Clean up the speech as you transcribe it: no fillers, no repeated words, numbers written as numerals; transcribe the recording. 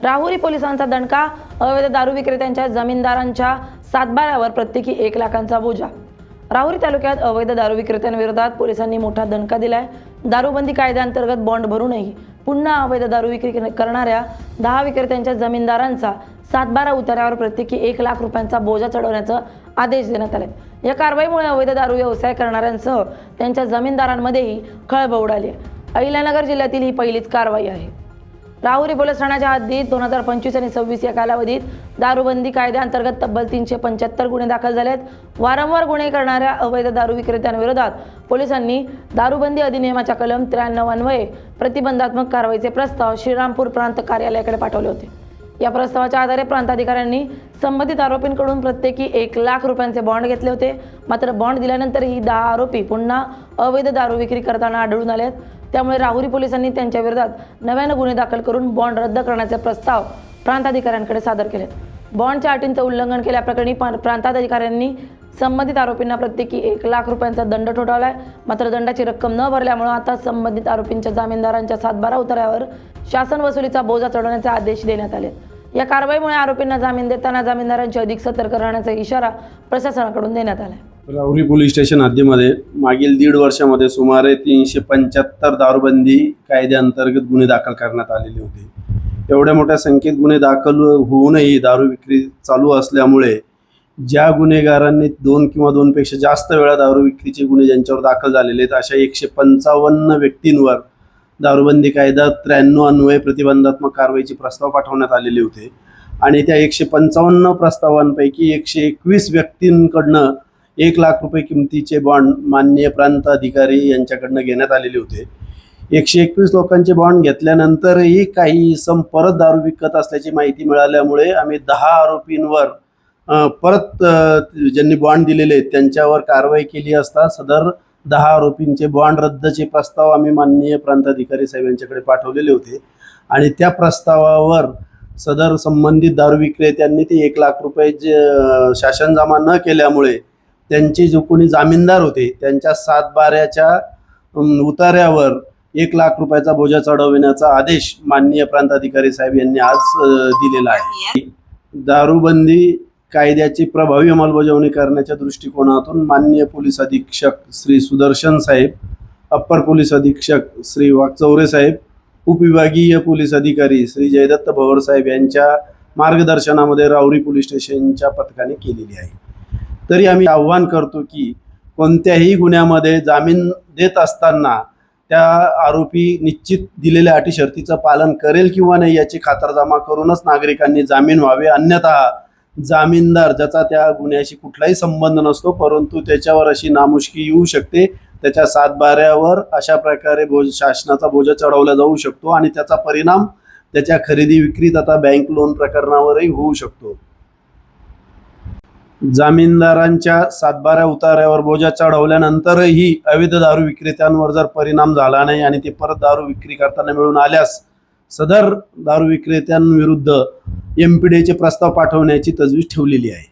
राहुरी पोलिसांचा दणका, अवैध दारू विक्रेत्यांच्या जमीनदारांच्या सातबाऱ्यावर प्रत्येकी 1 लाखांचा बोजा। राहुरी तालुक्यात अवैध दारू विक्रेत्यांविरोधात पोलिसांनी मोठा दणका दिलाय। दारूबंदी कायद्याअंतर्गत बॉन्ड भरूनही पुन्हा अवैध दारू विक्री करणाऱ्या 10 विक्रेत्यांच्या जमीनदारांचा सातबारा उतार्यावर प्रत्येकी 1 लाख रुपयांचा बोजा चढवण्याचा आदेश देण्यात आले। या कारवाईमुळे अवैध दारू व्यवसाय करणाऱ्यांसह त्यांच्या जमीनदारांमध्येही खळबळ उडाली आहे। अहिल्यानगर जिल्ह्यातील ही पहिलीच कारवाई आहे। राहुरी पोलीस ठाण्याच्या हद्दीत 2025 आणि 26 या कालावधीत दारूबंदी कायद्याअंतर्गत तब्बल 375 गुन्हे दाखल झालेत। वारंवार गुन्हे करणाऱ्या अवैध दारू विक्रेत्यांविरोधात पोलिसांनी दारूबंदी अधिनियमाच्या कलम 93 अन्वये प्रतिबंधात्मक कारवाईचे प्रस्ताव श्रीरामपूर प्रांत कार्यालयाकडे पाठवले होते। या प्रस्तावाच्या आधारे प्रांताधिकाऱ्यांनी संबंधित आरोपींकडून प्रत्येकी 1 लाख रुपयांचे बॉन्ड घेतले होते। मात्र बॉन्ड दिल्यानंतरही 10 आरोपी पुन्हा अवैध दारू विक्री करताना आढळून आलेत। त्यामुळे राहुरी पोलिसांनी त्यांच्या विरोधात नव्याने गुन्हे दाखल करून बॉन्ड रद्द करण्याचे प्रस्ताव प्रांताधिकाऱ्यांकडे सादर केले। बॉन्डच्या अटींचे उल्लंघन केल्याप्रकरणी प्रांताधिकाऱ्यांनी संबंधित आरोपींना प्रत्येकी 1 लाख रुपयांचा दंड ठोठावलाय। मात्र दंडाची रक्कम न भरल्यामुळे आता संबंधित आरोपींच्या जामीनदारांच्या सातबारा उतार्यावर शासन वसुलीचा बोजा चढवण्याचे आदेश देण्यात आले। या कारवाईमुळे आरोपींना जामीन देताना जामीनदारांची अधिक सतर्क राहण्याचा इशारा प्रशासनाकडून देण्यात आला आहे। राहुरी पोलीस स्टेशन हद्दीमध्ये मागील 1.5 वर्षामध्ये सुमारे 375 दारूबंदी कायद्याअंतर्गत गुन्हे दाखल करण्यात आलेले होते। एवढ्या मोठ्या संख्येत गुन्हे दाखल होऊनही दारू विक्री चालू असल्यामुळे ज्या गुन्हेगारांनी 2 किंवा 2 पेक्षा जास्त वेळा दारू विक्रीचे गुन्हे ज्यांच्यावर दाखल झालेले आहेत अशा 155 व्यक्तींवर दारूबंदी कायदा 93 अन्वये प्रतिबंधात्मक कारवाईचे प्रस्ताव पाठवण्यात आलेले होते आणि त्या 155 प्रस्तावांपैकी 121 व्यक्तींकडनं 1 लाख रुपये किमतीचे बॉन्ड माननीय प्रांत अधिकारी यांच्याकडनं घेण्यात आलेले होते। 121 लोकांचे बॉन्ड घेतल्यानंतरही काही इसम परत दारू विकत असल्याची माहिती मिळाल्यामुळे आम्ही 10 आरोपींवर परत ज्यांनी बॉन्ड दिलेले आहेत त्यांच्यावर कारवाई केली असता सदर 10 आरोपींचे बॉन्ड रद्दचे प्रस्ताव आम्ही माननीय प्रांताधिकारी साहेब यांच्याकडे पाठवलेले होते आणि त्या प्रस्तावावर सदर संबंधित दारू विक्रेत्यांनी ते 1 लाख रुपये शासन जमा न केल्यामुळे त्यांचे जो कोणी जामीनदार होते त्यांच्या सातबाऱ्याच्या उतार्यावर 1 लाख रुपयाचा बोजा चढवण्याचा आदेश माननीय प्रांताधिकारी साहेब यांनी आज दिलेला आहे। दारूबंदी कायद्याची प्रभावी अंमलबजावणी करण्याच्या दृष्टिकोनातून माननीय पोलीस अधीक्षक श्री सुदर्शन साहेब, अप्पर पोलीस अधीक्षक श्री वाकचौरे साहेब, उपविभागीय पोलीस अधिकारी श्री जयदत्त भवर साहेब यांच्या मार्गदर्शनामध्ये राहुरी पोलीस स्टेशनच्या पथकाने केलेली आहे। तरी आम्ही आव्हान करतो की कोणत्याही गुन्ह्यामध्ये जामीन देत असताना त्या आरोपी निश्चित दिलेल्या अटी शर्तीचं पालन करेल किंवा नाही याची खातरजमा करूनच नागरिकांनी जामीन व्हावे। अन्यथा जामीनदार ज्याचा त्या गुन्ह्याशी कुठलाही संबंध नसतो परंतु त्याच्यावर अशी नामुष्की येऊ शकते, त्याच्या सातबाऱ्यावर अशा प्रकारे शासनाचा बोजा चढवला जाऊ शकतो आणि त्याचा परिणाम त्याच्या खरेदी विक्री तथा बँक लोन प्रकरणावरही होऊ शकतो। जामीनदारांच्या सातबारा उतार्यावर बोजा चढवल्यानंतरही अवैध दारू विक्रेत्यांवर जर परिणाम झाला नाही आणि ते परत दारू विक्री करताना मिळून आल्यास सदर दारू विक्रेत्यांविरुद्ध MPDचे प्रस्ताव पाठवण्याची तजवीज ठेवलेली आहे।